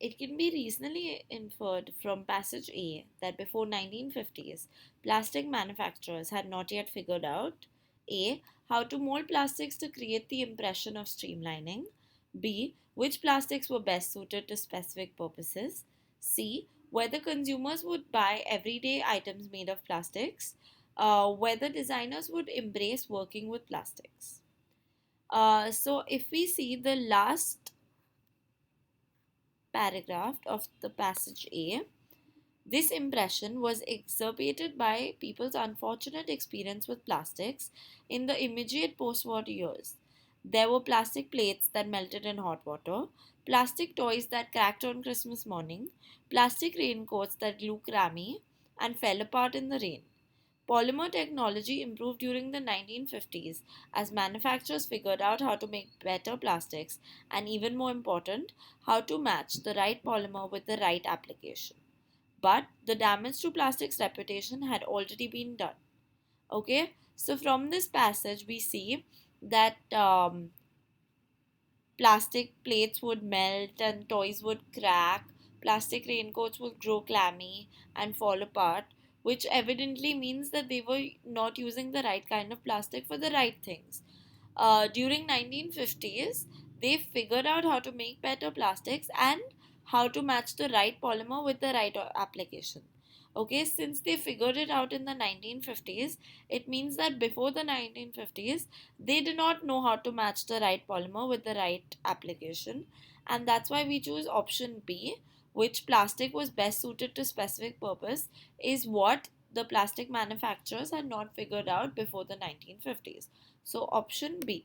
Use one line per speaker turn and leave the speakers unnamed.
It can be reasonably inferred from passage A that before 1950s, plastic manufacturers had not yet figured out A. How to mold plastics to create the impression of streamlining, B. Which plastics were best suited to specific purposes, C. Whether consumers would buy everyday items made of plastics, whether designers would embrace working with plastics. So, if we see the last paragraph of the passage A, this impression was exacerbated by people's unfortunate experience with plastics in the immediate post war years. There were plastic plates that melted in hot water, plastic toys that cracked on Christmas morning, plastic raincoats that grew clammy and fell apart in the rain. Polymer technology improved during the 1950s as manufacturers figured out how to make better plastics and, even more important, how to match the right polymer with the right application. But the damage to plastic's reputation had already been done. Okay, so from this passage, we see that plastic plates would melt and toys would crack, plastic raincoats would grow clammy and fall apart, which evidently means that they were not using the right kind of plastic for the right things. During 1950s, they figured out how to make better plastics and how to match the right polymer with the right application. Okay, since they figured it out in the 1950s, it means that before the 1950s, they did not know how to match the right polymer with the right application, and that's why we choose option B, which plastic was best suited to specific purpose, is what the plastic manufacturers had not figured out before the 1950s. So, option B.